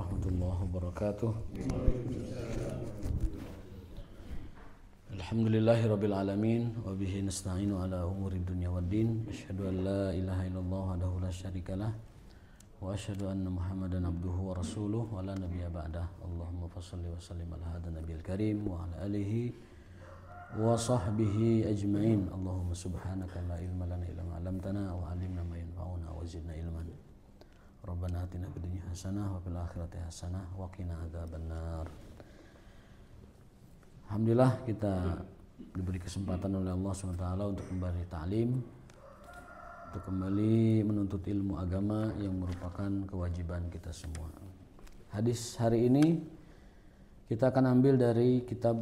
warahmatullahi wabarakatuh. Alhamdulillahirabbil alamin wa bihi nasta'inu ala umuri dunya waddin. Asyhadu an la ilaha illallah wahdahu la syarikalah wa asyhadu anna Muhammadan abduhu wa rasuluh wa la nabiyya ba'dah. Allahumma fashalli wa sallim ala hadan nabiyil karim wa ala alihi wa sahbihi ajma'in. Allahumma subhanaka la ilma lana illa ma 'allamtana wa 'allimna ma yanfa'una wa zidna ilman. Rabbana atina fid dunya hasanah wa fil akhirati hasanah wa qina adzabannar. Alhamdulillah kita diberi kesempatan oleh Allah SWT untuk kembali ta'lim, untuk kembali menuntut ilmu agama yang merupakan kewajiban kita semua. Hadis hari ini kita akan ambil dari kitab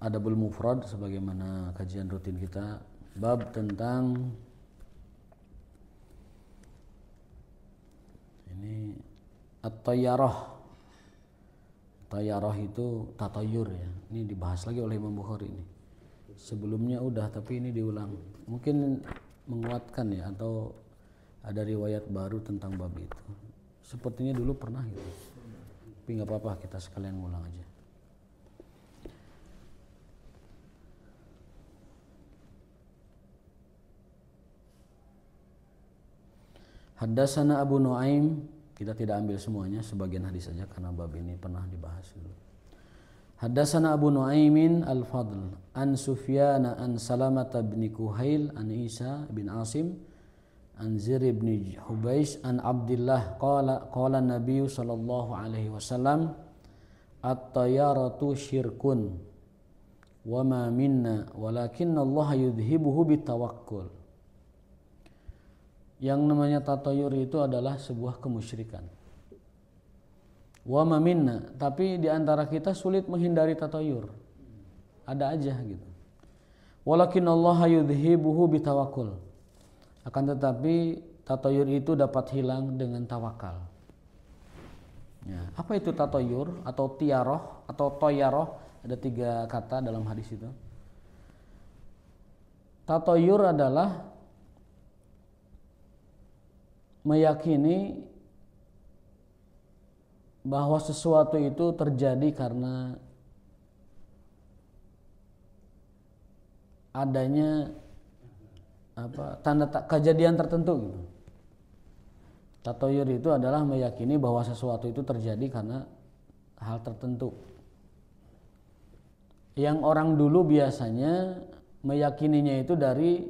Adabul Mufrad sebagaimana kajian rutin kita, bab tentang ini at-tayyarah. Tayyarah itu tatayur ya. Ini dibahas lagi oleh Imam Bukhari ini. Sebelumnya udah tapi ini diulang. Mungkin menguatkan ya atau ada riwayat baru tentang bab itu. Sepertinya dulu pernah gitu. Tapi nggak apa-apa, kita sekalian ngulang aja. Haddatsana Abu Nuaim, kita tidak ambil semuanya, sebagian hadis saja karena bab ini pernah dibahas dulu. Haddatsana Abu Nuaimin Al-Fadl an Sufyan an Salamah bin Kuhail an Isa bin Asim an Zir bin Hubais an Abdullah qala Nabi sallallahu alaihi wasallam at-tayyaratu syirkun wa ma minna walakinna Allah yudhibuhu bitawakkul. Yang namanya tatayur itu adalah sebuah kemusyrikan. Wa ma minna, tapi di antara kita sulit menghindari tatayur. Ada aja gitu. Walakinallaha yudhibuhu bitawakkul. Akan tetapi tatayur itu dapat hilang dengan tawakal. Ya, apa itu tatayur atau tiaroh atau toyaroh? Ada 3 kata dalam hadis itu. Tatayur adalah meyakini bahwa sesuatu itu terjadi karena adanya tanda kejadian tertentu gitu. Tatayur itu adalah meyakini bahwa sesuatu itu terjadi karena hal tertentu. Yang orang dulu biasanya meyakininya itu dari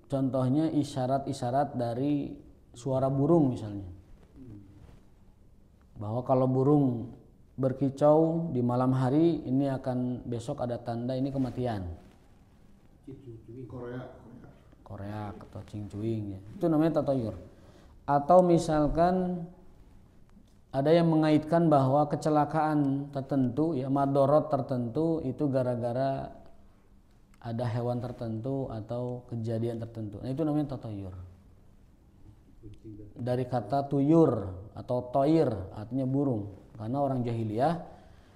contohnya isyarat-isyarat dari suara burung misalnya, bahwa kalau burung berkicau di malam hari ini akan besok ada tanda ini kematian. Korea atau cingcuing ya. Itu namanya tatayur. Atau misalkan ada yang mengaitkan bahwa kecelakaan tertentu ya, madorot tertentu itu gara-gara ada hewan tertentu atau kejadian tertentu. Nah itu namanya tatayur. Dari kata tuyur atau toir artinya burung, karena orang jahiliyah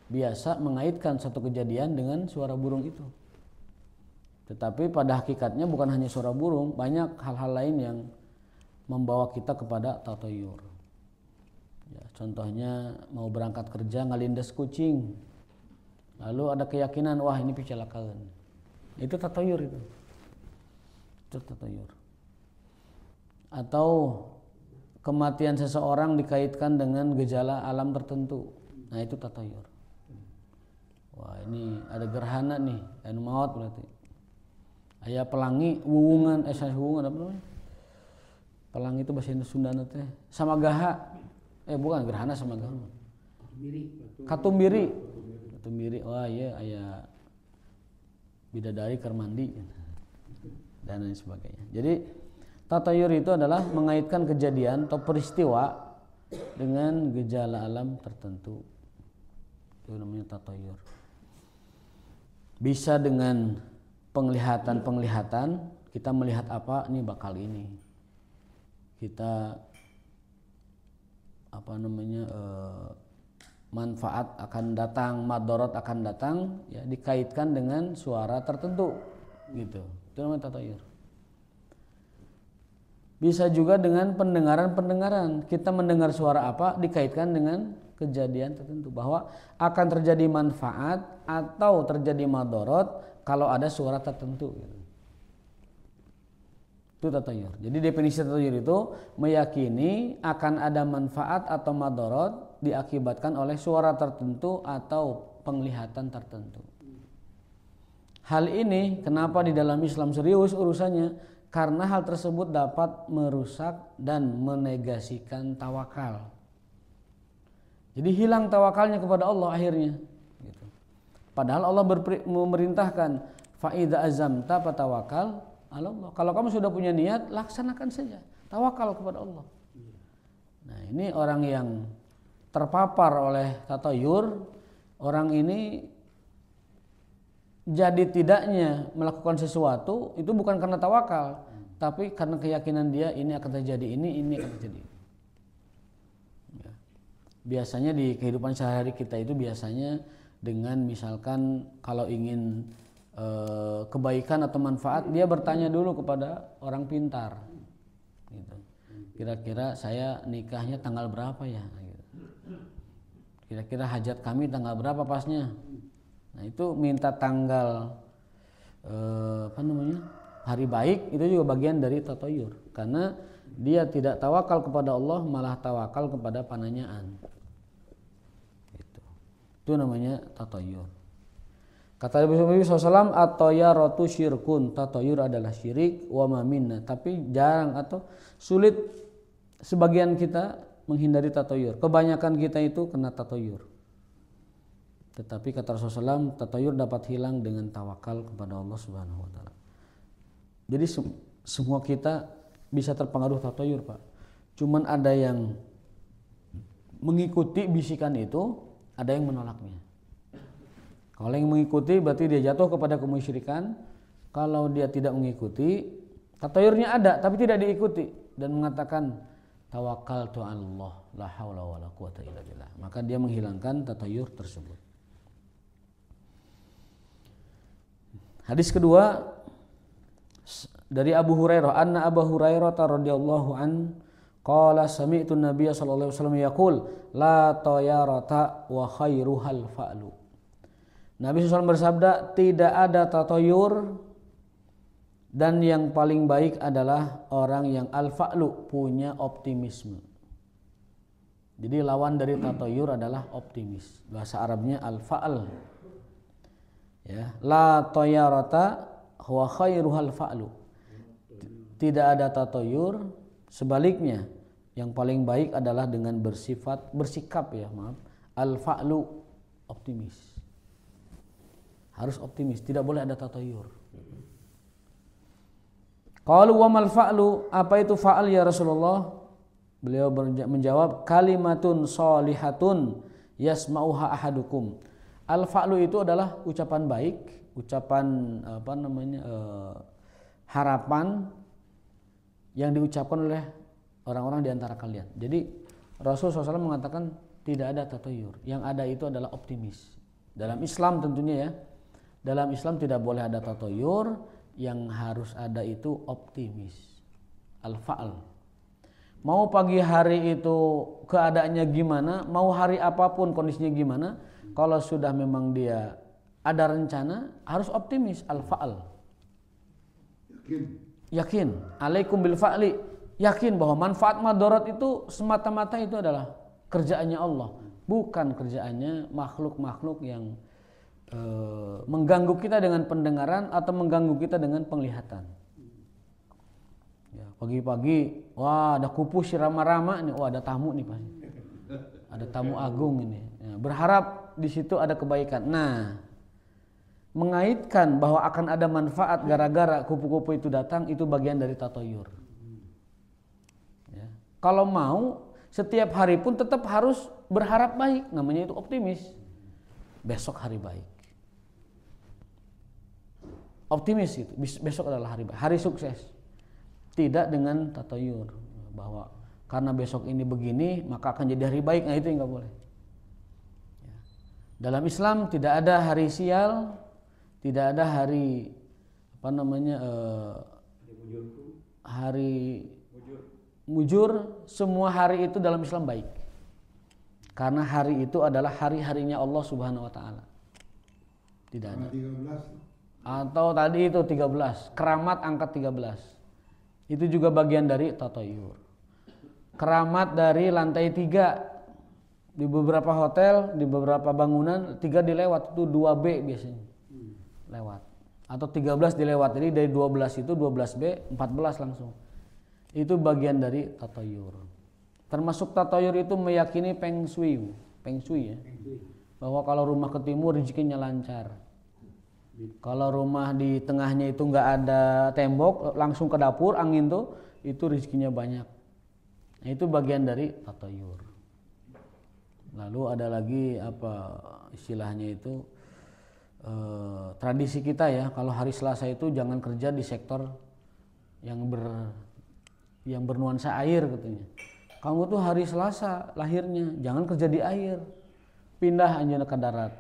biasa mengaitkan satu kejadian dengan suara burung itu. Tetapi pada hakikatnya bukan hanya suara burung, banyak hal-hal lain yang membawa kita kepada tatayur ya, contohnya mau berangkat kerja ngalindes kucing, lalu ada keyakinan wah ini picalakan, itu tatayur itu tatayur. Atau kematian seseorang dikaitkan dengan gejala alam tertentu. Nah itu tatayur. Wah ini ada gerhana nih, anu maut berarti. Aya pelangi, wuwungan, wuwungan apa namanya? Pelangi itu bahasa Sunda teh. Samagaha. Bukan gerhana samagaha. Katumbiri. Katumbiri. Wah iya aya bidadari keur mandi dan lain sebagainya. Jadi tatayur itu adalah mengaitkan kejadian atau peristiwa dengan gejala alam tertentu. Itu namanya tatayur. Bisa dengan penglihatan, kita melihat apa, ini bakal ini. Kita manfaat akan datang, madorot akan datang, ya dikaitkan dengan suara tertentu, gitu. Itu namanya tatayur. Bisa juga dengan pendengaran. Kita mendengar suara apa dikaitkan dengan kejadian tertentu, bahwa akan terjadi manfaat atau terjadi madorot kalau ada suara tertentu gitu. Itu tatayur. Jadi definisi tatayur itu meyakini akan ada manfaat atau madorot diakibatkan oleh suara tertentu atau penglihatan tertentu. Hal ini kenapa di dalam Islam serius urusannya? Karena hal tersebut dapat merusak dan menegasikan tawakal. Jadi hilang tawakalnya kepada Allah akhirnya. Gitu. Padahal Allah memerintahkan fa'idha azamta fatawakal ala Allah. Kalau kamu sudah punya niat, laksanakan saja. Tawakal kepada Allah. Nah, ini orang yang terpapar oleh tatayur, orang ini jadi tidaknya melakukan sesuatu itu bukan karena tawakal, tapi karena keyakinan dia ini akan terjadi ini akan terjadi. Ya. Biasanya di kehidupan sehari-hari kita itu biasanya dengan misalkan kalau ingin kebaikan atau manfaat, dia bertanya dulu kepada orang pintar. Gitu. Kira-kira saya nikahnya tanggal berapa ya? Gitu. Kira-kira hajat kami tanggal berapa pasnya? Nah, itu minta tanggal hari baik itu juga bagian dari tatayur, karena dia tidak tawakal kepada Allah, malah tawakal kepada pananyaan. Itu namanya tatayur. Kata Nabi SAW, at-tayaratu syirkun, tatayur adalah syirik, wa ma minna, tapi jarang atau sulit sebagian kita menghindari tatayur. Kebanyakan kita itu kena tatayur. Tetapi kata Rasulullah SAW, tatayur dapat hilang dengan tawakal kepada Allah Subhanahu wa taala. Jadi semua kita bisa terpengaruh tatayur, Pak. Cuman ada yang mengikuti bisikan itu, ada yang menolaknya. Kalau yang mengikuti berarti dia jatuh kepada kemusyrikan. Kalau dia tidak mengikuti, tatayurnya ada tapi tidak diikuti dan mengatakan tawakkaltu 'ala Allah, la haula wala quwata illa billah. Maka dia menghilangkan tatayur tersebut. Hadis kedua dari Abu Hurairah, anna Abu Hurairah radhiyallahu an qala sami'tu an-nabiy sallallahu alaihi wasallam yaqul la tayarata wa khairuhal fa'lu. Nabi SAW bersabda, tidak ada tatayur dan yang paling baik adalah orang yang al-fa'lu, punya optimisme. Jadi lawan dari tatayur adalah optimis. Bahasa Arabnya al-fa'al. Ya, la tayarata huwa khairuhal fa'lu. Tidak ada tatayur, sebaliknya yang paling baik adalah dengan bersikap al-fa'lu, optimis. Harus optimis, tidak boleh ada tatayur. Qalu wa mal fa'lu, apa itu fa'al ya Rasulullah? Beliau menjawab, kalimatun sholihatun yasma'uha ahadukum. Al-fa'lu itu adalah ucapan baik, ucapan harapan yang diucapkan oleh orang-orang di antara kalian. Jadi Rasulullah SAW mengatakan tidak ada tatayur, yang ada itu adalah optimis. Dalam Islam tentunya ya, dalam Islam tidak boleh ada tatayur, yang harus ada itu optimis. Al-fa'al. Mau pagi hari itu keadaannya gimana, mau hari apapun kondisinya gimana, kalau sudah memang dia ada rencana, harus optimis. Al-fa'al. Yakin. Alaikum bil fa'li. Yakin bahwa manfaat madarat itu semata-mata itu adalah kerjaannya Allah, bukan kerjaannya makhluk-makhluk yang mengganggu kita dengan pendengaran atau mengganggu kita dengan penglihatan. Ya, pagi-pagi, wah ada kupu si rama-rama nih, wah ada tamu nih pasti. Ada tamu agung ini. Ya, berharap di situ ada kebaikan. Nah, mengaitkan bahwa akan ada manfaat gara-gara kupu-kupu itu datang, itu bagian dari tatayur. Ya. Kalau mau setiap hari pun tetap harus berharap baik, namanya itu optimis. Besok hari baik. Optimis itu, besok adalah hari baik, hari sukses. Tidak dengan tatayur bahwa karena besok ini begini maka akan jadi hari baik. Nah, itu yang nggak boleh. Ya. Dalam Islam tidak ada hari sial, tidak ada hari hari mujur. Semua hari itu dalam Islam baik. Karena hari itu adalah hari-harinya Allah Subhanahu wa taala. Tidak ada. 13. Atau tadi itu 13, keramat angka 13. Itu juga bagian dari tatayur. Keramat dari lantai 3 di beberapa hotel, di beberapa bangunan 3 dilewat, itu 2B biasanya. Lewat. Atau 13 dilewat. Jadi dari 12 itu 12B, 14 langsung. Itu bagian dari tatayur. Termasuk tatayur itu meyakini Feng Shui ya. Bahwa kalau rumah ke timur rezekinya lancar. Kalau rumah di tengahnya itu nggak ada tembok, langsung ke dapur angin tuh, itu rezekinya banyak. Nah, itu bagian dari tatayur. Lalu ada lagi apa istilahnya itu tradisi kita ya, kalau hari Selasa itu jangan kerja di sektor yang bernuansa air katanya. Kamu tuh hari Selasa lahirnya, jangan kerja di air, pindah aja ke darat.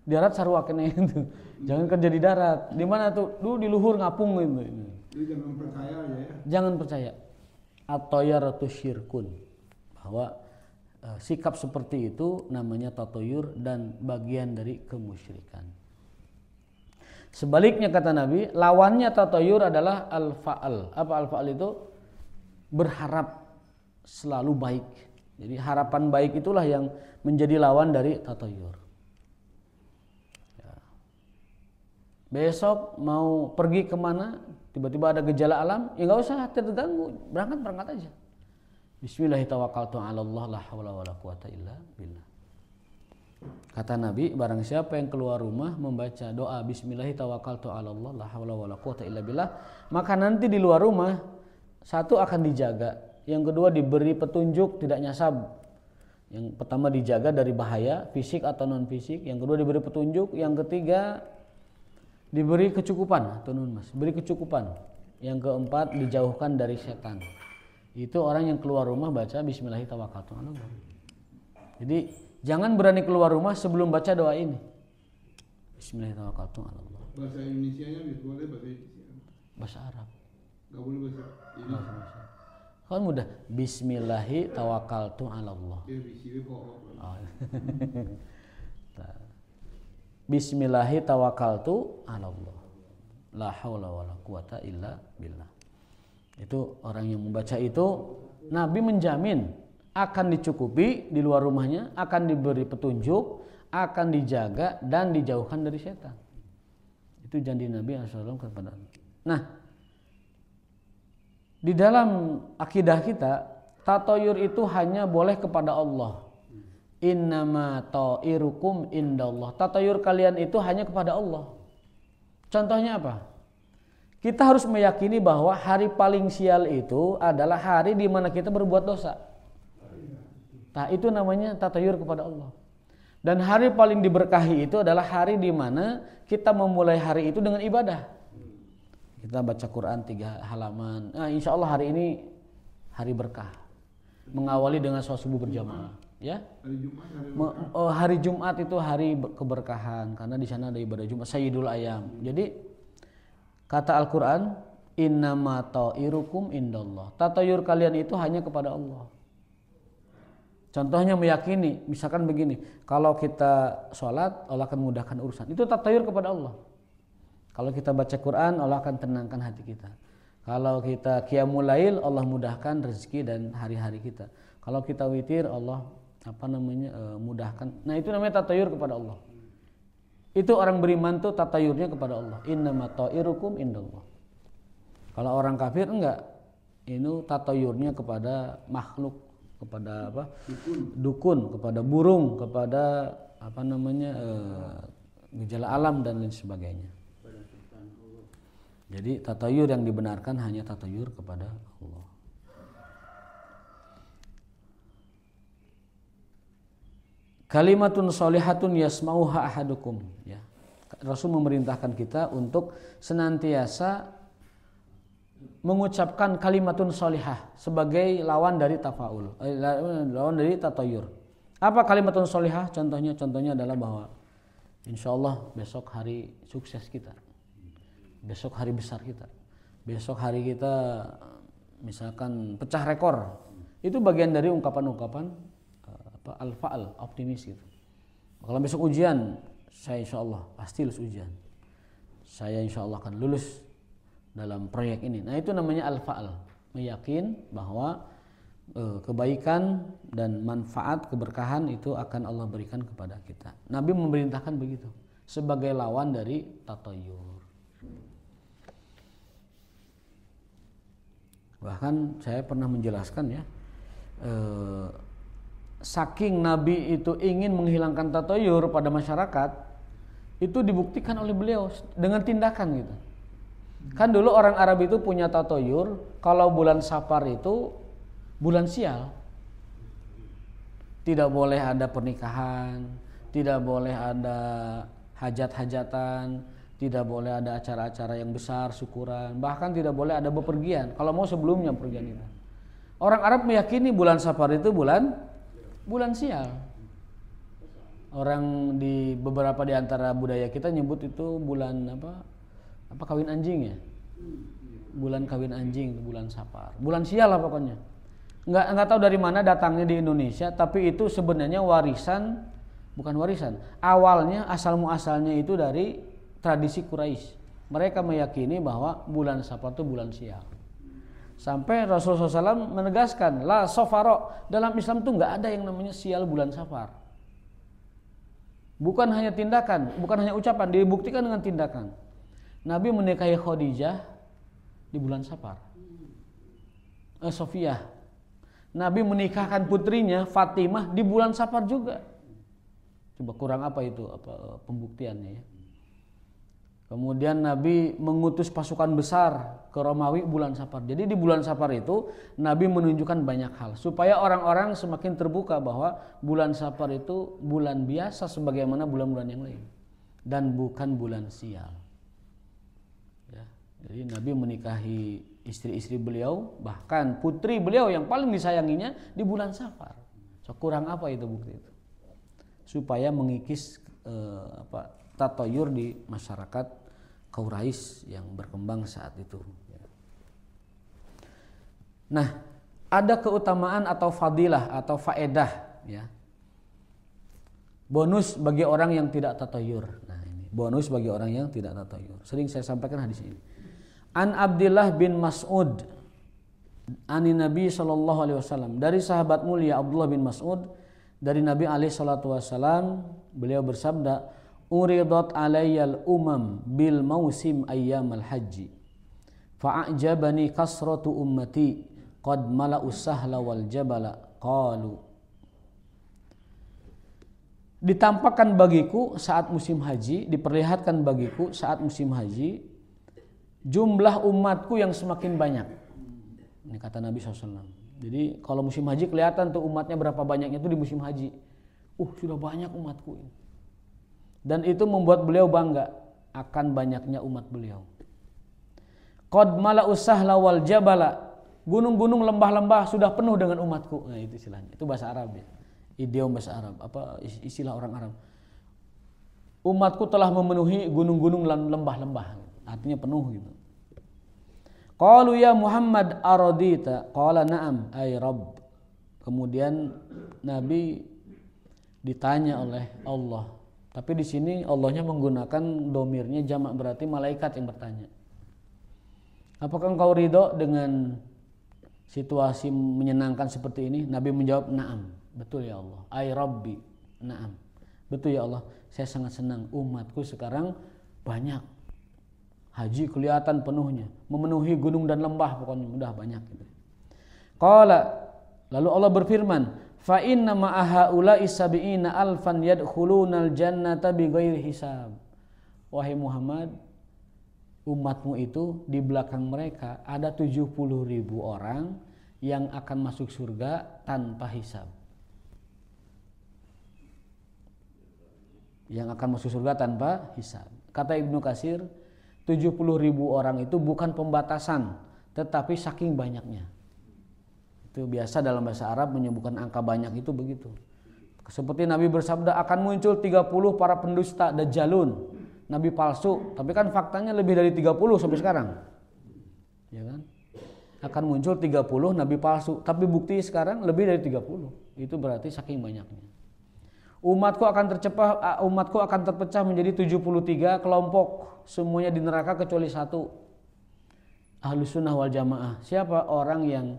Di darat sarua kene itu, jangan kerja di darat. Di mana tuh? Dulu di luhur ngapung itu. Jadi jangan percaya ya. Jangan percaya. At-tayaratu syirkun. Bahwa sikap seperti itu namanya tatayur dan bagian dari kemusyrikan. Sebaliknya kata Nabi, lawannya tatayur adalah al-fa'al. Apa al-fa'al itu? Berharap selalu baik. Jadi harapan baik itulah yang menjadi lawan dari tatayur. Ya. Besok mau pergi kemana, tiba-tiba ada gejala alam, ya nggak usah terganggu, berangkat aja. Bismillahirrahmanirrahim, la haula wala quwata illa billah. Kata Nabi, barang siapa yang keluar rumah membaca doa Bismillahirrahmanirrahim, la haula wala quwata illa billah, maka nanti di luar rumah satu akan dijaga. Yang kedua diberi petunjuk tidak nyasab. Yang pertama dijaga dari bahaya fisik atau non fisik. Yang kedua diberi petunjuk. Yang ketiga diberi kecukupan. Beri kecukupan. Yang keempat dijauhkan dari setan. Itu orang yang keluar rumah baca Bismillahirrahmanirrahim. Jadi jangan berani keluar rumah sebelum baca doa ini. Bismillahirrahmanirrahim. Bahasa Indonesianya boleh bahasa Indonesia. Bahasa Arab. Gak boleh bahasa Indonesia. Kan mudah. Bismillahi tawakkaltu 'ala Allah. Bismillahi tawakkaltu 'ala Allah. La haula wala quwata illa billah. Itu orang yang membaca itu, Nabi menjamin akan dicukupi di luar rumahnya, akan diberi petunjuk, akan dijaga dan dijauhkan dari setan. Itu janji Nabi SAW kepada. Nah, di dalam akidah kita, tatayur itu hanya boleh kepada Allah. Innama ta'irukum indallah. Tatayur kalian itu hanya kepada Allah. Contohnya apa? Kita harus meyakini bahwa hari paling sial itu adalah hari di mana kita berbuat dosa. Nah, itu namanya tatayur kepada Allah. Dan hari paling diberkahi itu adalah hari di mana kita memulai hari itu dengan ibadah. Kita baca Quran 3 halaman. Nah, insya Allah hari ini hari berkah. Mengawali dengan sholat subuh berjamaah. Ya. Hari Jumat itu hari keberkahan karena di sana ada ibadah Jumat Sayyidul Ayam. Jadi kata Al-Quran, innama ta'irukum indallah. Tatayur kalian itu hanya kepada Allah. Contohnya meyakini, misalkan begini, kalau kita sholat Allah akan mudahkan urusan. Itu tatayur kepada Allah. Kalau kita baca Quran, Allah akan tenangkan hati kita. Kalau kita qiyamul lail, Allah mudahkan rezeki dan hari-hari kita. Kalau kita witir, Allah mudahkan. Nah, itu namanya tatayur kepada Allah. Itu orang beriman tuh tatayurnya kepada Allah. Innama ta'irukum indallah. Kalau orang kafir enggak. Ini tatayurnya kepada makhluk, kepada apa? Dukun, kepada burung, kepada gejala alam dan lain sebagainya. Jadi tatayur yang dibenarkan hanya tatayur kepada Allah. Kalimatun sholihatun yasma'uha ahadukum, ya. Rasul memerintahkan kita untuk senantiasa mengucapkan kalimatun sholihah sebagai lawan dari tafaul, lawan dari tatayur. Apa kalimatun sholihah? Contohnya adalah bahwa insyaallah besok hari sukses kita. Besok hari besar kita. Besok hari kita misalkan pecah rekor. Itu bagian dari ungkapan-ungkapan al-fa'al, optimis gitu. Kalau besok ujian, saya insya Allah pasti lulus ujian. Saya insya Allah akan lulus dalam proyek ini. Nah itu namanya al-fa'al, meyakin bahwa kebaikan dan manfaat keberkahan itu akan Allah berikan kepada kita. Nabi memerintahkan begitu sebagai lawan dari tatayur. Bahkan saya pernah menjelaskan ya, saking Nabi itu ingin menghilangkan tatayur pada masyarakat, itu dibuktikan oleh beliau dengan tindakan gitu. Kan dulu orang Arab itu punya tatayur, kalau bulan Safar itu bulan sial. Tidak boleh ada pernikahan, tidak boleh ada hajat-hajatan, tidak boleh ada acara-acara yang besar, syukuran, bahkan tidak boleh ada bepergian. Kalau mau sebelumnya pergian itu. Orang Arab meyakini bulan Safar itu bulan sial. Orang di beberapa di antara budaya kita nyebut itu bulan apa kawin anjing ya. Bulan kawin anjing, bulan Safar. Bulan sial lah pokoknya. Enggak tahu dari mana datangnya di Indonesia, tapi itu sebenarnya bukan warisan. Awalnya asal-muasalnya itu dari tradisi Quraisy. Mereka meyakini bahwa bulan Safar itu bulan sial. Sampai Rasulullah SAW menegaskan, la safaro, dalam Islam itu enggak ada yang namanya sial bulan Safar. Bukan hanya tindakan, bukan hanya ucapan, dibuktikan dengan tindakan. Nabi menikahi Khadijah di bulan Safar. Sofiyah. Nabi menikahkan putrinya Fatimah di bulan Safar juga. Coba kurang apa itu pembuktiannya ya. Kemudian Nabi mengutus pasukan besar ke Romawi bulan Safar. Jadi di bulan Safar itu Nabi menunjukkan banyak hal supaya orang-orang semakin terbuka bahwa bulan Safar itu bulan biasa sebagaimana bulan-bulan yang lain dan bukan bulan sial. Ya, jadi Nabi menikahi istri-istri beliau, bahkan putri beliau yang paling disayanginya di bulan Safar. So, kurang apa itu bukti itu? Supaya mengikis tatayur di masyarakat Quraisy yang berkembang saat itu. Nah, ada keutamaan atau fadilah atau faedah ya. Bonus bagi orang yang tidak tatayur. Nah, ini bonus bagi orang yang tidak tatayur. Sering saya sampaikan hadis ini. An Abdullah bin Mas'ud ani Nabi sallallahu alaihi wasallam, dari sahabat mulia Abdullah bin Mas'ud dari Nabi alaihi salatu wasallam, beliau bersabda, uridat alayyal umam bil mausim ayyamal haji fa'ajabani kasratu ummati qad mala'u sahla wal jabala qalu, ditampakkan bagiku saat musim haji, diperlihatkan bagiku saat musim haji jumlah umatku yang semakin banyak. Ini kata Nabi SAW. Jadi kalau musim haji kelihatan tuh umatnya berapa banyaknya itu di musim haji. Sudah banyak umatku ini. Dan itu membuat beliau bangga akan banyaknya umat beliau. Qad mala'u sahla wal jabala, gunung-gunung lembah-lembah sudah penuh dengan umatku. Nah itu istilahnya. Itu bahasa Arab ya. Idiom bahasa Arab, istilah orang Arab. Umatku telah memenuhi gunung-gunung dan lembah-lembah. Artinya penuh gitu. Qalu ya Muhammad aradita, qala na'am ay Rabb. Kemudian Nabi ditanya oleh Allah. Tapi di sini Allahnya menggunakan domirnya jamak, berarti malaikat yang bertanya. Apakah engkau ridho dengan situasi menyenangkan seperti ini? Nabi menjawab, na'am. Betul ya Allah. Ay Rabbi, na'am. Betul ya Allah, saya sangat senang umatku sekarang banyak. Haji kelihatan penuhnya, memenuhi gunung dan lembah, pokoknya udah banyak gitu. Qala, lalu Allah berfirman, fa inna ma'aha ula'i sab'ina alfan yadkhulunal jannata bighairi hisab. Wahai Muhammad, umatmu itu di belakang mereka ada 70.000 orang yang akan masuk surga tanpa hisab. Yang akan masuk surga tanpa hisab. Kata Ibnu Katsir, 70.000 orang itu bukan pembatasan, tetapi saking banyaknya. Itu biasa dalam bahasa Arab menyebutkan angka banyak itu begitu. Seperti Nabi bersabda akan muncul 30 para pendusta dajjalun, nabi palsu, tapi kan faktanya lebih dari 30 sampai sekarang. Ya kan? akan muncul 30 nabi palsu. Tapi bukti sekarang lebih dari 30. Itu berarti saking banyaknya. Umatku akan terpecah menjadi 73 kelompok, semuanya di neraka kecuali satu. Ahlus sunnah wal jamaah. Siapa? Orang yang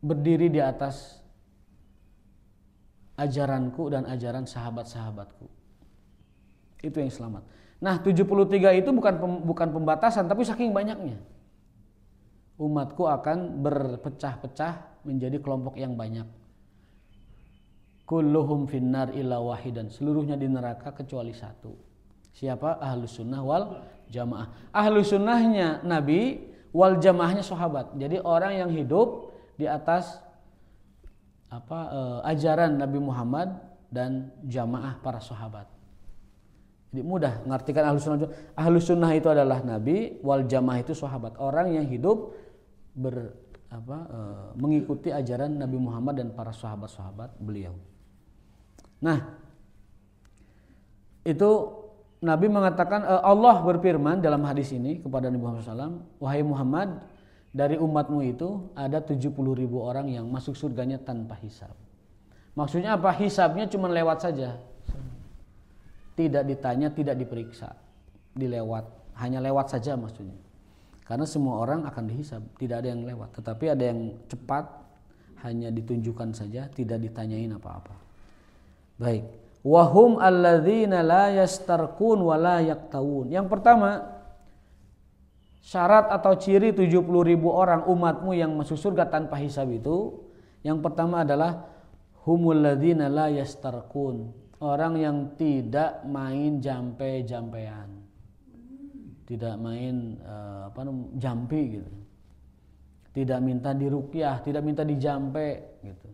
berdiri di atas ajaranku dan ajaran sahabat-sahabatku. Itu yang selamat. Nah, 73 itu bukan pembatasan, tapi saking banyaknya. Umatku akan berpecah-pecah menjadi kelompok yang banyak. Kulluhum finnar illa wahidan. Seluruhnya di neraka kecuali satu. Siapa? Ahlus sunnah wal jamaah. Ahlus sunnahnya Nabi, wal jamaahnya sahabat. Jadi orang yang hidup di atas ajaran Nabi Muhammad dan jamaah para sahabat. Jadi mudah mengartikan ahlus sunnah. Ahlus sunnah itu adalah Nabi, wal jamaah itu sahabat. Orang yang hidup mengikuti ajaran Nabi Muhammad dan para sahabat-sahabat beliau. Nah, itu Nabi mengatakan, Allah berfirman dalam hadis ini kepada Nabi Muhammad SAW, wahai Muhammad, dari umatmu itu ada 70.000 orang yang masuk surganya tanpa hisab. Maksudnya apa? Hisabnya cuma lewat saja, tidak ditanya, tidak diperiksa, hanya lewat saja maksudnya. Karena semua orang akan dihisab, tidak ada yang lewat, tetapi ada yang cepat, hanya ditunjukkan saja, tidak ditanyain apa-apa. Baik, wahum alladzina la yastarqun wa la yaktawun. Yang pertama, syarat atau ciri 70.000 orang umatmu yang masuk surga tanpa hisab itu, yang pertama adalah humul ladzina la yastarqun, orang yang tidak main jampe-jampean, tidak main jampi gitu, tidak minta diruqyah, tidak minta dijampe gitu,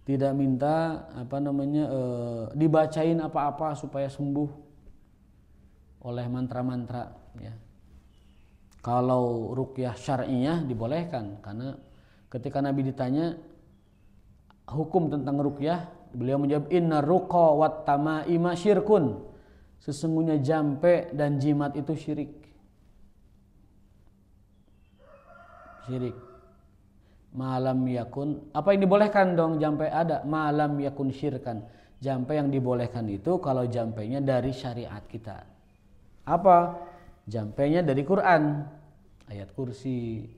tidak minta dibacain apa-apa supaya sembuh oleh mantra-mantra ya. Kalau ruqyah syar'iyah dibolehkan, karena ketika Nabi ditanya hukum tentang ruqyah, beliau menjawab inna ruqa wat tamaima syirkun. Sesungguhnya jampe dan jimat itu syirik. Syirik. Malam yakun, apa yang dibolehkan dong jampe ada, malam yakun syirkan. Jampe yang dibolehkan itu kalau jampenya dari syariat kita. Apa? Jampenya dari Quran. Ayat kursi,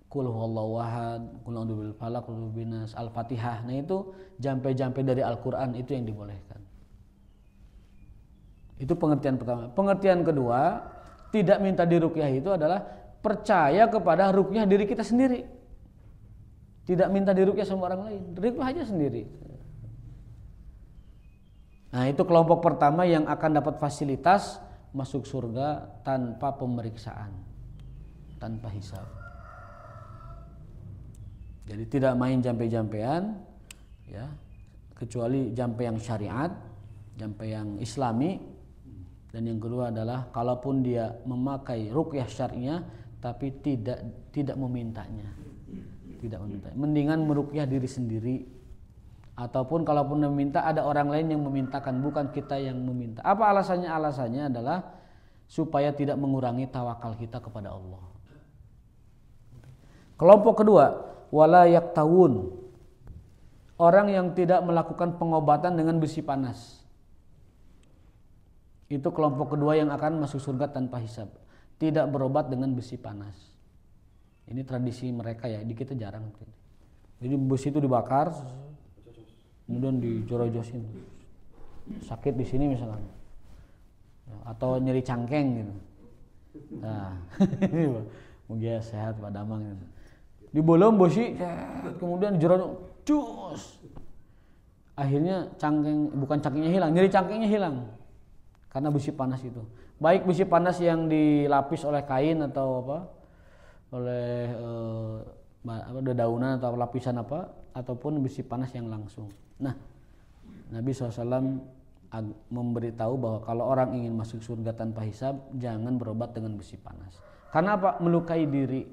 Qul huwallahu ahad, Qul a'udzu birabbil falaq, Qul a'udzu birabbin nas, Al-Fatihah. Nah itu jampe-jampe dari Al-Qur'an itu yang dibolehkan. Itu pengertian pertama. Pengertian kedua, tidak minta diruqyah itu adalah percaya kepada ruqyah diri kita sendiri. Tidak minta diruqyah sama orang lain, ruqyah aja sendiri. Nah, itu kelompok pertama yang akan dapat fasilitas masuk surga tanpa pemeriksaan, tanpa hisab. Jadi tidak main jampe-jampean ya, kecuali jampe yang syariat, jampe yang islami. Dan yang kedua adalah kalaupun dia memakai ruqyah syar'iyah tapi tidak memintanya. Tidak meminta. Mendingan meruqyah diri sendiri, ataupun kalaupun meminta ada orang lain yang memintakan, bukan kita yang meminta. Apa alasannya? Alasannya adalah supaya tidak mengurangi tawakal kita kepada Allah. Kelompok kedua, wala yaktawun, orang yang tidak melakukan pengobatan dengan besi panas. Itu kelompok kedua yang akan masuk surga tanpa hisab. Tidak berobat dengan besi panas. Ini tradisi mereka ya, di kita jarang. Jadi besi itu dibakar, kemudian dijorojosin. Sakit di sini misalkan, atau nyeri cangkeng gitu. Nah, mungkin sehat Pak Damang gitu. Dibolong besi, kemudian dijorojos, cus. Akhirnya bukan cangkengnya hilang, nyeri cangkengnya hilang. Karena besi panas itu. Baik besi panas yang dilapis oleh kain atau oleh dedaunan atau lapisan ataupun besi panas yang langsung. Nah, Nabi SAW memberitahu bahwa kalau orang ingin masuk surga tanpa hisab, jangan berobat dengan besi panas. Karena apa? Melukai diri.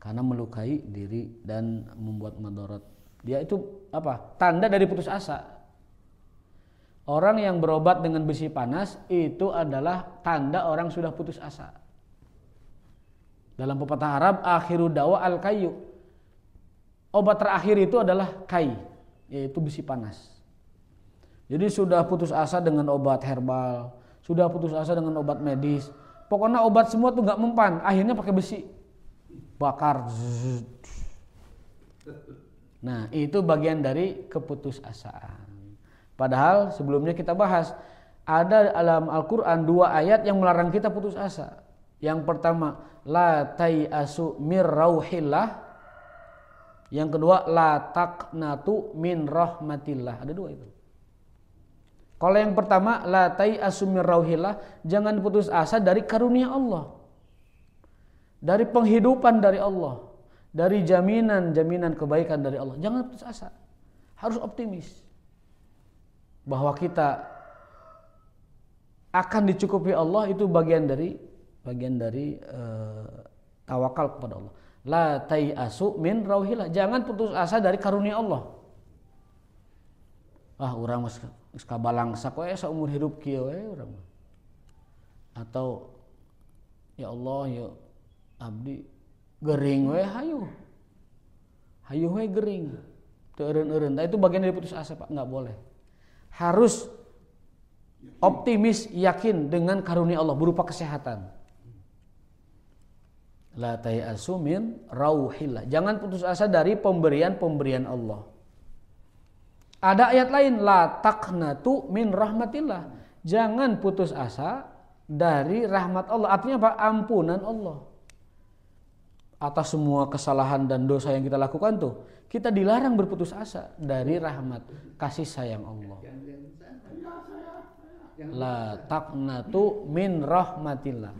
Karena melukai diri dan membuat madarat. Dia itu tanda dari putus asa. Orang yang berobat dengan besi panas itu adalah tanda orang sudah putus asa. Dalam pepatah Arab, akhiru dawa al-kayu. Obat terakhir itu adalah kai, yaitu besi panas. Jadi sudah putus asa dengan obat herbal, sudah putus asa dengan obat medis. Pokoknya obat semua tuh nggak mempan, akhirnya pakai besi. Bakar. Nah, itu bagian dari keputusasaan. Padahal sebelumnya kita bahas, ada dalam Al-Quran 2 ayat yang melarang kita putus asa. Yang pertama, la tai'asu mir rauhillah. Yang kedua, la taqnatu min rahmatillah. Ada 2 itu. Kalau yang pertama, la tai'asu mir rauhillah, jangan putus asa dari karunia Allah. Dari penghidupan dari Allah. Dari jaminan kebaikan dari Allah. Jangan putus asa. Harus optimis. Bahwa kita akan dicukupi Allah, itu bagian dari tawakal kepada Allah. La tai'asu min rauhillah, jangan putus asa dari karunia Allah. Urang geus kabalangsak we saumur hidup kieu we urang. Atau ya Allah ya abdi gering we hayu. Hayu we gering. Teu eureun-eureun. Itu bagian dari putus asa, Pak, enggak boleh. Harus optimis, yakin dengan karunia Allah berupa kesehatan. La tai'asu min rauhillah. Jangan putus asa dari pemberian Allah. Ada ayat lain, la taqnatu min rahmatillah. Jangan putus asa dari rahmat Allah. Artinya apa? Ampunan Allah. Atas semua kesalahan dan dosa yang kita lakukan tuh, kita dilarang berputus asa dari rahmat kasih sayang Allah. La taqnatu min rahmatillah.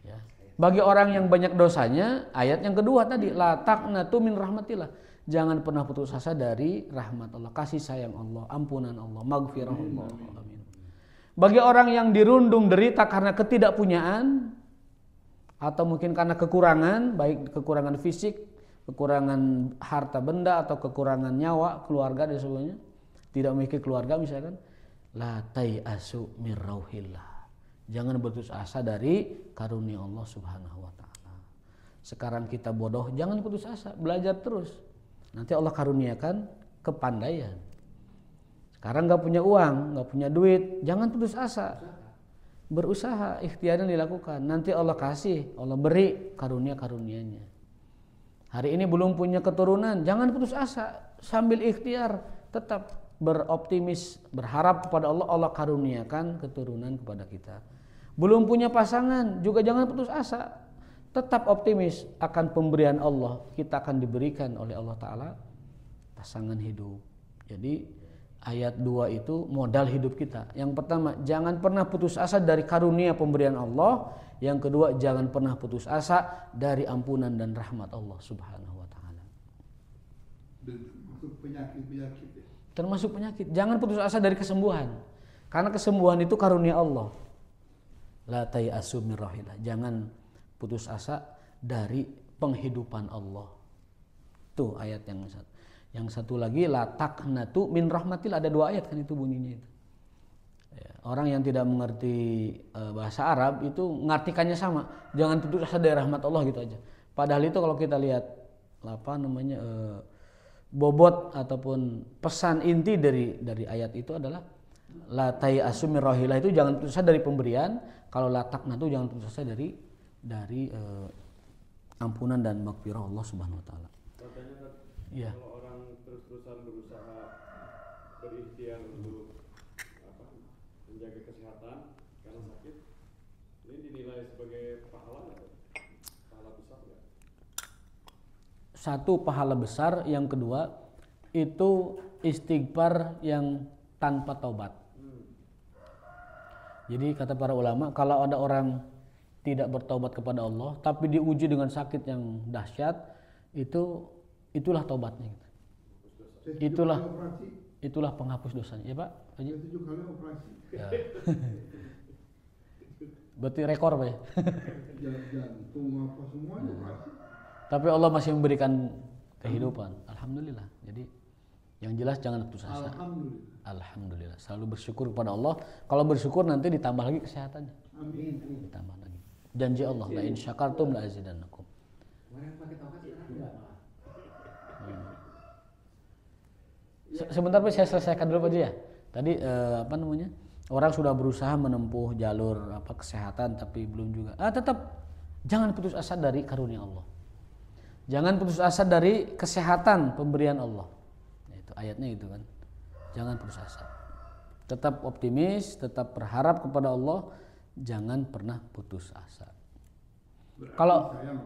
Ya. Bagi orang yang banyak dosanya, ayat yang kedua tadi, la taqnatu min rahmatillah. Jangan pernah putus asa dari rahmat Allah, kasih sayang Allah, ampunan Allah, maghfirah Allah. Amin. Bagi orang yang dirundung derita karena ketidakpunyaan atau mungkin karena kekurangan, baik kekurangan fisik, kekurangan harta benda atau kekurangan nyawa, keluarga dan sebagainya, tidak memiliki keluarga misalkan, la tai'asu min rauhillah. Jangan berputus asa dari karunia Allah Subhanahu wa taala. Sekarang kita bodoh, jangan putus asa, belajar terus. Nanti Allah karuniakan kepandaian. Sekarang nggak punya uang, nggak punya duit, jangan putus asa. Berusaha, ikhtiar yang dilakukan. Nanti Allah kasih, Allah beri karunia-karunianya. Hari ini belum punya keturunan, jangan putus asa. Sambil ikhtiar, tetap beroptimis, berharap kepada Allah, Allah karuniakan keturunan kepada kita. Belum punya pasangan, juga jangan putus asa. Tetap optimis akan pemberian Allah. Kita akan diberikan oleh Allah Ta'ala pasangan hidup. Jadi ayat 2 itu modal hidup kita. Yang pertama, jangan pernah putus asa dari karunia pemberian Allah. Yang kedua, jangan pernah putus asa dari ampunan dan rahmat Allah Subhanahu wa Ta'ala. Termasuk penyakit-penyakit ya? Termasuk penyakit. Jangan putus asa dari kesembuhan. Karena kesembuhan itu karunia Allah. La tai'asu min rauhillah. Jangan putus asa dari penghidupan Allah. Tuh ayat yang satu. Yang satu lagi, la taqnatu min rahmatillah. Ada 2 ayat kan itu bunyinya itu. Orang yang tidak mengerti bahasa Arab itu mengartikannya sama. Jangan putus asa dari rahmat Allah gitu aja. Padahal itu kalau kita lihat bobot ataupun pesan inti dari ayat itu adalah la tai'asu min rauhillah, itu jangan putus asa dari pemberian. Kalau la taqnatu, jangan putus asa dari ampunan dan maghfirah Allah Subhanahu wa taala. Katanya ya. Kalau orang terus-terusan berusaha berikhtiar untuk menjaga kesehatan karena sakit, ini dinilai sebagai pahala nggak? Pahala besar nggak? Satu, pahala besar. Yang kedua, itu istighfar yang tanpa taubat. Jadi kata para ulama, kalau ada orang tidak bertaubat kepada Allah, tapi diuji dengan sakit yang dahsyat, itulah taubatnya. Itulah penghapus dosanya. Ya Pak? 7 kali operasi. Ya. Berarti rekor Pak ya? Jantung apa semuanya operasi. Tapi Allah masih memberikan kehidupan. Alhamdulillah. Jadi yang jelas jangan putus asa. Alhamdulillah. Selalu bersyukur kepada Allah. Kalau bersyukur nanti ditambah lagi kesehatannya. Amin. Ditambah lagi. Janji Allah, la in syakartum la azidannakum. Orang pakai tauhid sekarang enggak malah. Sebentar Pak, saya selesaikan dulu Pak Ji ya. Tadi orang sudah berusaha menempuh jalur kesehatan tapi belum juga. Tetap jangan putus asa dari karunia Allah. Jangan putus asa dari kesehatan pemberian Allah. Itu ayatnya itu kan. Jangan putus asa. Tetap optimis, tetap berharap kepada Allah, jangan pernah putus asa. Berarti Kalau sayang,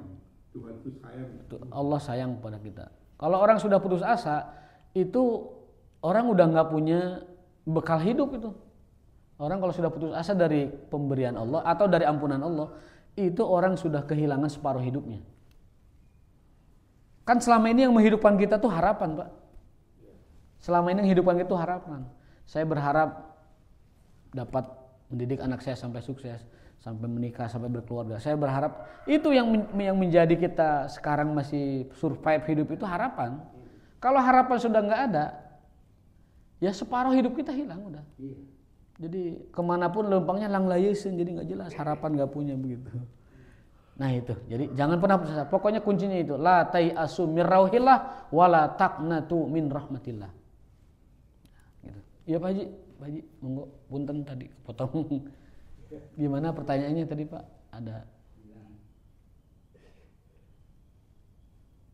Tuhan itu sayang. Allah sayang kepada kita. Kalau orang sudah putus asa, itu orang udah nggak punya bekal hidup itu. Orang kalau sudah putus asa dari pemberian Allah atau dari ampunan Allah, itu orang sudah kehilangan separuh hidupnya. Kan selama ini yang menghidupkan kita tuh harapan, Pak. Selama ini yang menghidupkan kita tuh harapan. Saya berharap dapat mendidik anak saya sampai sukses, sampai menikah, sampai berkeluarga. Saya berharap itu yang menjadi kita sekarang masih survive hidup itu harapan. Kalau harapan sudah nggak ada, ya separuh hidup kita hilang udah. Jadi kemanapun lempangnya lang layesin, jadi nggak jelas, harapan nggak punya begitu. Nah itu, jadi jangan pernah putus asa. Pokoknya kuncinya itu, la tai'asu min rauhillah wala taqnatu min rahmatillah. Gitu. Iya Pak Haji, monggo punten tadi potong. Gimana pertanyaannya tadi Pak? Ada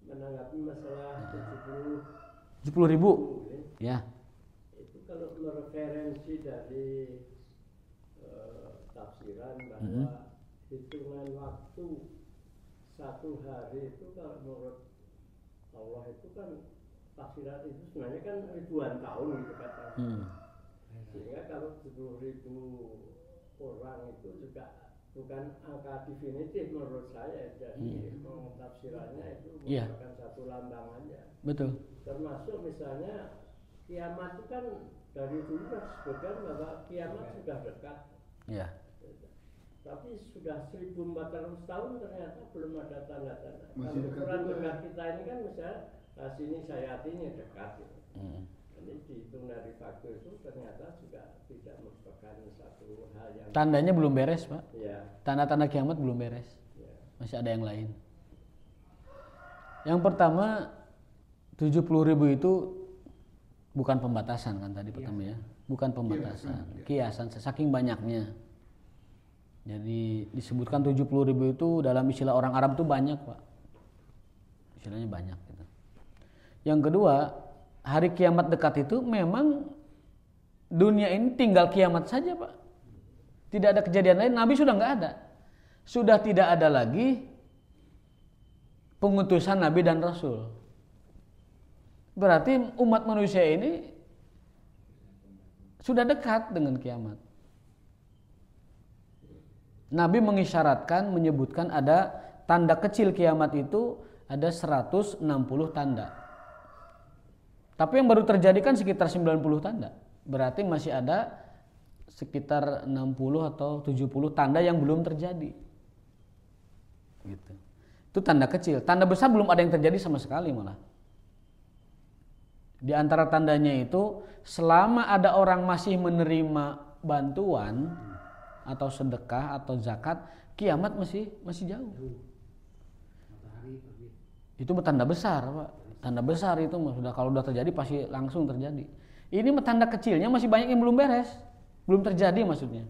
menanggapi masalah 70.000 ya. Itu kalau mereferensi dari tafsiran bahwa hitungan waktu satu hari itu kalau menurut Allah itu kan tafsiran itu sebenarnya kan ribuan tahun gitu katanya. Sehingga kalau 10.000 orang itu juga bukan angka definitif menurut saya. Jadi tafsirannya itu bukan satu lambang aja. Betul. Termasuk misalnya kiamat itu kan dari dulu disebutkan bahwa kiamat sudah dekat. Iya. Tapi sudah 1400 tahun ternyata belum ada tanda-tanda. Masih Kalau dekat ukuran juga. dekat kita ini kan misalnya sini saya hatinya dekat. Gitu. Jadi dihitung dari faktor itu ternyata juga tidak merupakan satu hal yang Tandanya belum beres Pak. ya, Tanda-tanda kiamat belum beres. ya. Masih ada yang lain. Yang pertama 70.000 itu bukan pembatasan kan tadi pertama ya. Bukan pembatasan, kiasan saking banyaknya. Jadi disebutkan 70.000 itu dalam istilah orang Arab itu banyak Pak. Istilahnya banyak gitu. Yang kedua, hari kiamat dekat itu memang dunia ini tinggal kiamat saja Pak. Tidak ada kejadian lain, Nabi sudah nggak ada. Sudah tidak ada lagi pengutusan Nabi dan Rasul. Berarti umat manusia ini sudah dekat dengan kiamat. Nabi mengisyaratkan, menyebutkan ada tanda kecil kiamat itu ada 160 tanda. Tapi yang baru terjadi kan sekitar 90 tanda. Berarti masih ada sekitar 60 atau 70 tanda yang belum terjadi. Gitu. Itu tanda kecil. Tanda besar belum ada yang terjadi sama sekali malah. Di antara tandanya itu selama ada orang masih menerima bantuan atau sedekah atau zakat, kiamat masih jauh. Itu tanda besar, Pak. Tanda besar itu sudah kalau sudah terjadi pasti langsung terjadi. Ini tanda kecilnya masih banyak yang belum beres, belum terjadi maksudnya.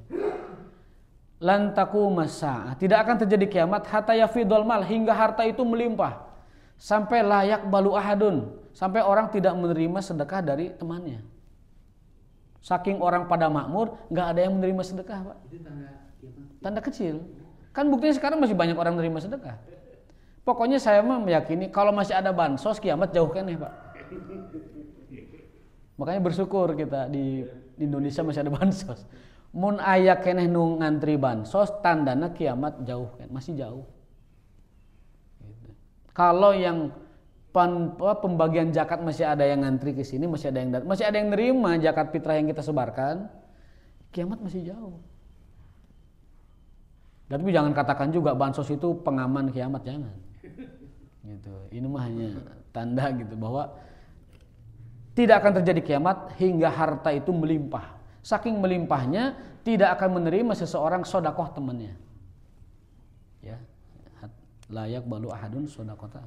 Lan taqumas saah, tidak akan terjadi kiamat hatta yafidul mal, hingga harta itu melimpah. Sampai layak balu ahadun, sampai orang tidak menerima sedekah dari temannya. Saking orang pada makmur, nggak ada yang menerima sedekah, Pak. Itu tanda kiamat. Tanda kecil. Kan buktinya sekarang masih banyak orang menerima sedekah. Pokoknya saya meyakini kalau masih ada bansos, kiamat jauh keneh, Pak. Makanya bersyukur kita di Indonesia masih ada bansos. Mun aya keneh nu ngantri bansos, tandana kiamat jauh kan, masih jauh. Gitu. Kalau yang pembagian zakat masih ada yang ngantri ke sini, masih ada yang nerima zakat fitrah yang kita sebarkan, kiamat masih jauh. Tapi jangan katakan juga bansos itu pengaman kiamat, jangan. Gitu. Ini mah hanya tanda gitu bahwa tidak akan terjadi kiamat hingga harta itu melimpah. Saking melimpahnya tidak akan menerima seseorang sodakoh temannya. layak balu ahadun shadaqata.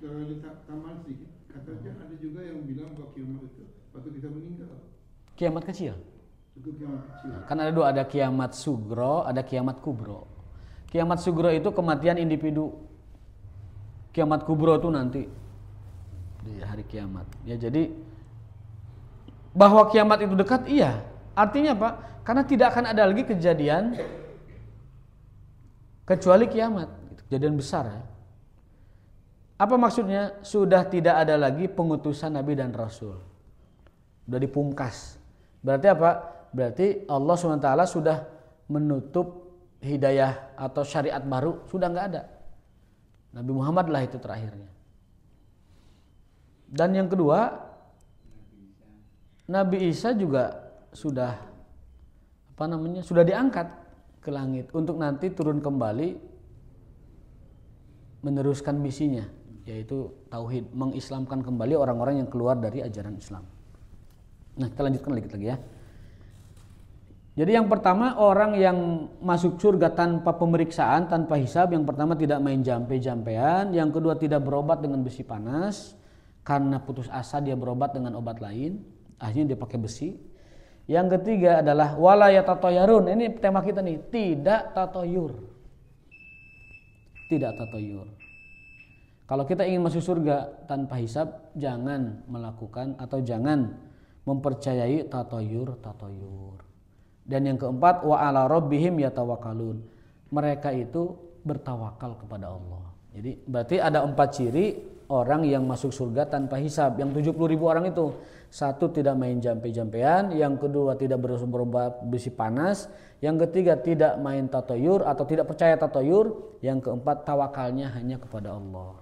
Kalau ada tambahan sedikit, katanya ada juga yang bilang bahwa kiamat itu waktu kita meninggal. Kiamat kecil. Itu kiamat kecil. Kan ada dua, ada kiamat sugro, ada kiamat kubro. Kiamat sugro itu kematian individu. Kiamat kubro itu nanti di hari kiamat. Ya, jadi bahwa kiamat itu dekat, iya. Artinya apa? Karena tidak akan ada lagi kejadian kecuali kiamat, kejadian besar ya. Apa maksudnya? Sudah tidak ada lagi pengutusan Nabi dan Rasul. Sudah dipungkas. Berarti apa? Berarti Allah SWT sudah menutup hidayah atau syariat baru. Sudah nggak ada. Nabi Muhammad lah itu terakhirnya. Dan yang kedua, Nabi Isa juga sudah sudah diangkat ke langit untuk nanti turun kembali meneruskan misinya, yaitu tauhid, mengislamkan kembali orang-orang yang keluar dari ajaran Islam. Nah, kita lanjutkan lagi ya. Jadi yang pertama, orang yang masuk surga tanpa pemeriksaan, tanpa hisab. Yang pertama tidak main jampe-jampean. Yang kedua tidak berobat dengan besi panas. Karena putus asa dia berobat dengan obat lain. Akhirnya dia pakai besi. Yang ketiga adalah wala yatatoyarun. Ini tema kita nih, tidak tatoyur. Tidak tatoyur. Kalau kita ingin masuk surga tanpa hisab, jangan melakukan atau jangan mempercayai tatoyur. Dan yang keempat, wa ala rabbihim yatawakkalun. Mereka itu bertawakal kepada Allah. Jadi berarti ada 4 ciri orang yang masuk surga tanpa hisab. Yang 70.000 orang itu, satu tidak main jampe-jampean, yang kedua tidak berobat besi panas, yang ketiga tidak main tatoyur atau tidak percaya tatoyur, yang keempat tawakalnya hanya kepada Allah.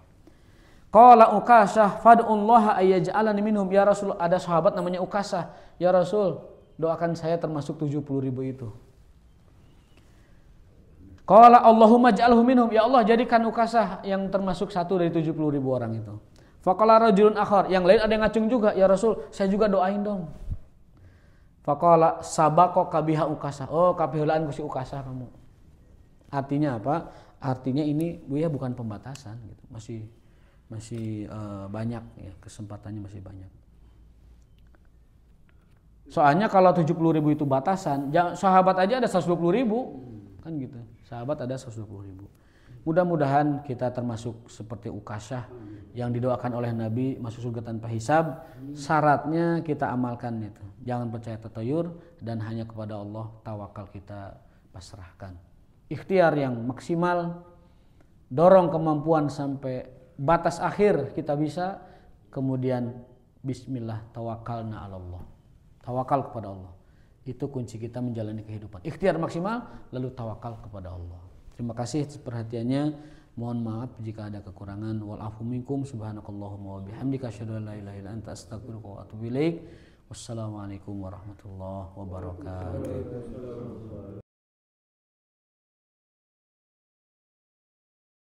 Qala Ukasah fad'ullaha ayyaj'alani minhum. Ya Rasul, ada sahabat namanya Ukasah. Ya Rasul, doakan saya termasuk 70.000 itu. Qala Allahumma ja'alhu minhum. Ya Allah, jadikan Ukasah yang termasuk satu dari 70.000 orang itu. Faqala rajulun akhar, yang lain ada yang ngacung juga. Ya Rasul, saya juga doain dong. Faqala sabaqaka biha Ukasah. Oh, kapihulaan ku si Ukasah kamu. Artinya apa? Artinya ini ya bukan pembatasan gitu. Masih banyak ya, kesempatannya masih banyak. Soalnya kalau 70.000 itu batasan, sahabat aja ada 120.000 kan gitu. Sahabat ada 120.000. Mudah-mudahan kita termasuk seperti Ukasah yang didoakan oleh Nabi masuk surga tanpa hisab. Syaratnya kita amalkan itu. Jangan percaya tatoyur dan hanya kepada Allah tawakal kita pasrahkan. Ikhtiar yang maksimal, dorong kemampuan sampai batas akhir kita bisa, kemudian bismillah tawakalna 'ala Allah. Tawakal kepada Allah. Itu kunci kita menjalani kehidupan. Ikhtiar maksimal lalu tawakal kepada Allah. Terima kasih perhatiannya. Mohon maaf jika ada kekurangan. Wal afu minkum subhanakallahumma wa bihamdika asyhadu an la ilaha illa anta astaghfiruka wa atubu ilaik. Wassalamualaikum warahmatullahi wabarakatuh.